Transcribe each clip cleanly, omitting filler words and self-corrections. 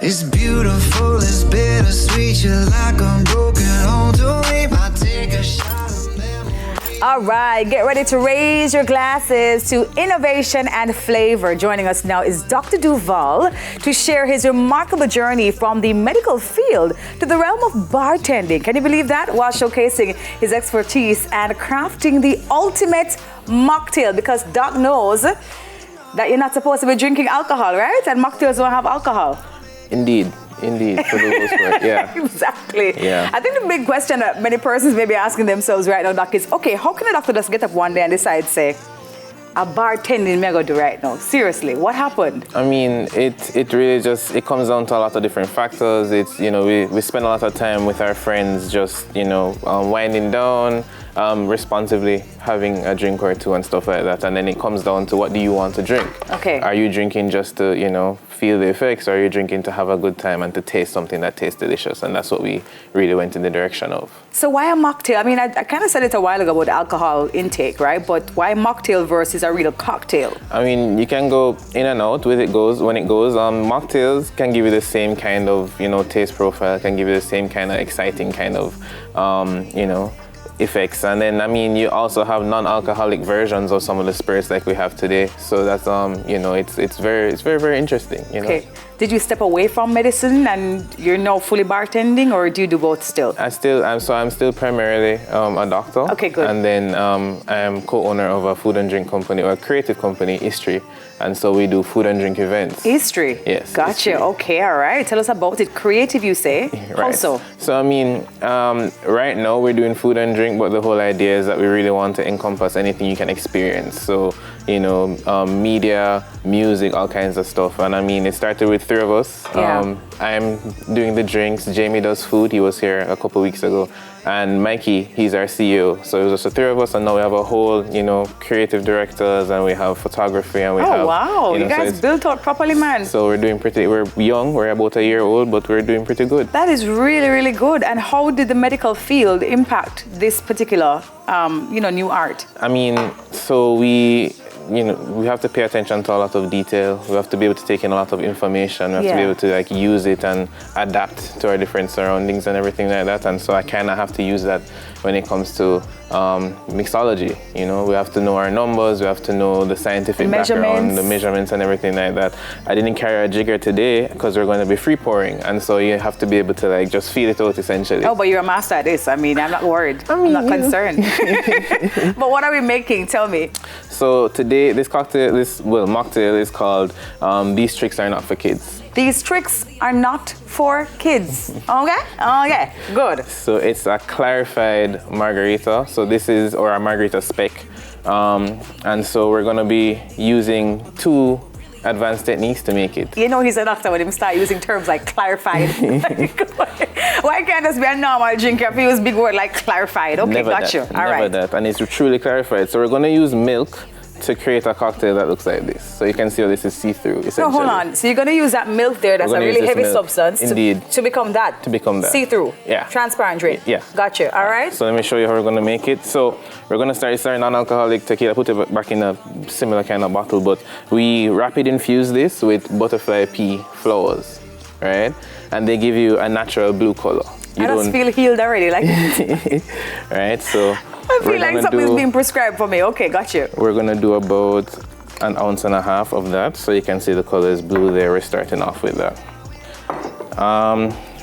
It's beautiful, it's bittersweet. You're like a broken home to me. I take a shot of memory. All right, get ready to raise your glasses to innovation and flavor. Joining us now is Dr. Duval to share his remarkable journey from the medical field to the realm of bartending. Can you believe that? While showcasing his expertise and crafting the ultimate mocktail, because Doc knows that you're not supposed to be drinking alcohol, right? And mocktails don't have alcohol. Indeed, for the most part, yeah. Exactly. Yeah. I think the big question that many persons may be asking themselves right now, Doc, is, okay, how can a doctor just get up one day and decide, say, a bartending me I go do right now? Seriously, what happened? I mean, it really just, it comes down to a lot of different factors. It's, you know, we spend a lot of time with our friends just, you know, winding down, responsibly having a drink or two and stuff like that. And then it comes down to, what do you want to drink? Okay. Are you drinking just to, you know, feel the effects, or are you drinking to have a good time and to taste something that tastes delicious? And that's what we really went in the direction of. So why a mocktail? I mean, I kind of said it a while ago about alcohol intake, right? But why mocktail versus a real cocktail? I mean, you can go in and out when it goes. Mocktails can give you the same kind of, you know, taste profile, can give you the same kind of exciting kind of, you know, effects. And then, I mean, you also have non-alcoholic versions of some of the spirits like we have today. So that's, you know, it's very, very interesting, you know. Okay. Did you step away from medicine and you're now fully bartending, or do you do both still? I'm still primarily a doctor. Okay, good. And then I am co-owner of a food and drink company, or a creative company, History. And so we do food and drink events. History? Yes. Gotcha. History. Okay, all right. Tell us about it. Creative, you say? Right. How so? So, I mean, right now we're doing food and drink, but the whole idea is that we really want to encompass anything you can experience. So, you know, media, music, all kinds of stuff. And I mean, it started with three of us. Yeah. I'm doing the drinks. Jamie does food. He was here a couple weeks ago. And Mikey, he's our CEO. So it was just the three of us, and now we have a whole, you know, creative directors, and we have photography, and we have... Oh, wow. You guys built out properly, man. So we're young, we're about a year old, but we're doing pretty good. That is really, really good. And how did the medical field impact this particular, you know, new art? I mean, so we have to pay attention to a lot of detail. We have to be able to take in a lot of information. We have to be able to like use it and adapt to our different surroundings and everything like that. And so I kind of have to use that when it comes to mixology. You know, we have to know our numbers. We have to know the scientific background, the measurements and everything like that. I didn't carry a jigger today because we're going to be free pouring. And so you have to be able to like just feel it out essentially. Oh, but you're a master at this. I mean, I'm not worried. I'm not concerned. But what are we making? Tell me. So today, this mocktail is called These Tricks Are Not for Kids. These tricks are not for kids. Okay? Okay, good. So it's a clarified margarita. So this is, or a margarita spec. And so we're gonna be using two advanced techniques to make it. You know he's a doctor when he start using terms like clarified. Why can't this be a normal drinker if he use big word like clarified? Okay, got you. All right. Never that. And it's truly clarified. So we're gonna use milk to create a cocktail that looks like this. So you can see how this is see-through, essentially. So hold on. So you're going to use that milk there, that's a really heavy substance, to become that. To become that. See-through. Yeah. Transparent drink. Yeah. Gotcha. All right. So let me show you how we're going to make it. So we're going to start non-alcoholic tequila, put it back in a similar kind of bottle, but we rapid infuse this with butterfly pea flowers, right? And they give you a natural blue color. I just feel healed already. Like right, so I feel like something's being prescribed for me. Okay, got you. We're gonna do about 1.5 ounces of that, so you can see the color is blue there. We're starting off with that.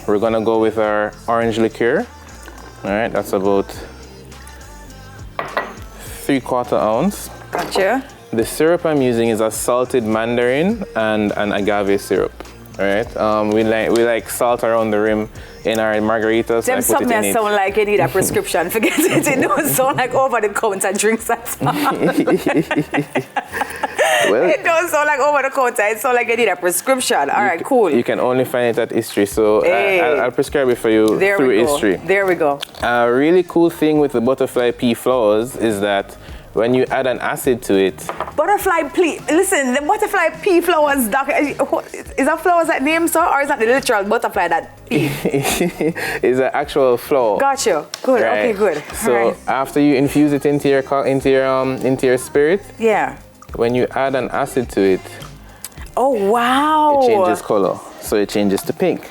We're gonna go with our orange liqueur. All right, that's about 3/4 ounce. Gotcha. The syrup I'm using is a salted mandarin and an agave syrup. All right, we like salt around the rim in our margaritas. Them something that sound like you need a prescription. Forget it. It don't sound like over-the-counter drinks at all. Well, it don't sound like over-the-counter. It sounds like you need a prescription. All right, cool. You can only find it at History, so I'll prescribe it for you through History. There we go. A really cool thing with the butterfly pea flowers is that when you add an acid to it. Butterfly pea, listen, the butterfly pea flowers, doc, is that flowers that name, sir, or is that the literal butterfly that pea? It's an actual flower. Gotcha. Good. Right. Okay, good. So after you infuse it into your spirit, yeah, when you add an acid to it. Oh, wow. It changes color. So it changes to pink.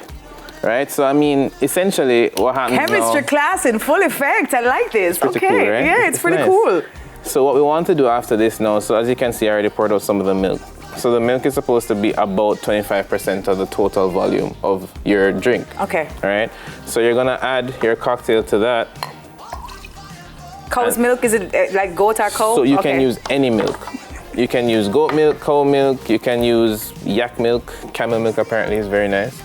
Right? So, I mean, essentially, what happens Chemistry now, class in full effect. I like this. It's pretty Okay. cool, right? Yeah, it's pretty nice. cool. So what we want to do after this now, so as you can see, I already poured out some of the milk. So the milk is supposed to be about 25% of the total volume of your drink. Okay. All right? So you're gonna add your cocktail to that. Cow's milk, is it like goat or cow? So you can use any milk. You can use goat milk, cow milk, you can use yak milk, camel milk apparently is very nice.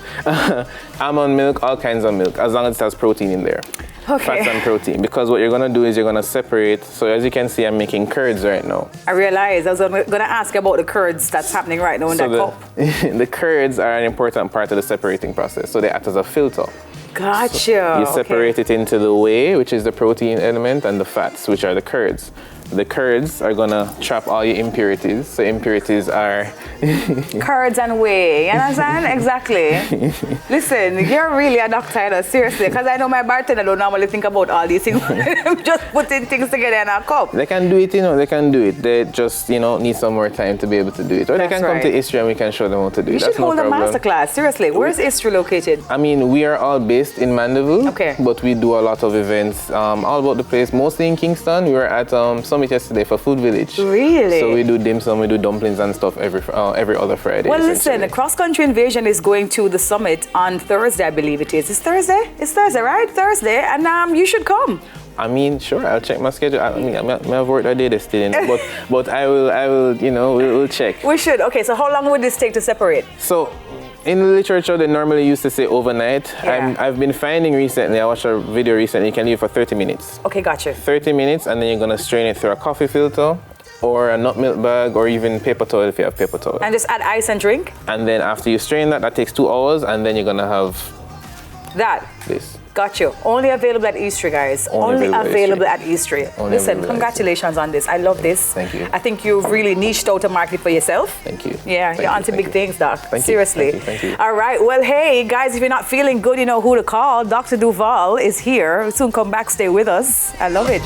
Almond milk, all kinds of milk, as long as it has protein in there. Okay. Fats and protein. Because what you're gonna do is you're gonna separate, so as you can see, I'm making curds right now. I realized I was gonna ask you about the curds that's happening right now in that cup. The curds are an important part of the separating process, so they act as a filter. Gotcha. So you separate it into the whey, which is the protein element, and the fats, which are the curds. The curds are gonna trap all your impurities. So impurities are curds and whey. You understand? Exactly. Listen, you're really a doctor, seriously, because I know my bartender don't normally think about all these things. Just putting things together in a cup. They can do it, they can do it. They just, need some more time to be able to do it. Or they can come to Istri and we can show them how to do it. You should hold a masterclass. Seriously, where's Istri located? I mean, we are all based in Mandeville. Okay. But we do a lot of events all about the place, mostly in Kingston. We were at Summit yesterday for Food Village. Really? So we do dim sum, we do dumplings and stuff every other Friday. Well, listen, the Cross Country Invasion is going to the summit on Thursday, I believe it is. It's Thursday? It's Thursday, right? Thursday, and you should come. I mean, sure, I'll check my schedule. I mean, I've worked a day this still, but I will, we'll check. We should. Okay, so how long would this take to separate? So, in the literature, they normally used to say overnight. Yeah. I've been finding recently, I watched a video recently, you can leave it for 30 minutes. Okay, gotcha. 30 minutes, and then you're gonna strain it through a coffee filter, or a nut milk bag, or even paper towel if you have paper towel. And just add ice and drink? And then after you strain that takes 2 hours, and then you're gonna have this. Got you. Only available at Easter, guys. Only available at Easter. Listen, congratulations on this. I love this. Thank you. I think you've really niched out a market for yourself. Thank you. Yeah, you're onto big things, Doc. Thank Seriously. you. Thank you. All right. Well, hey, guys, if you're not feeling good, you know who to call. Dr. Duval is here. We'll soon come back. Stay with us. I love it.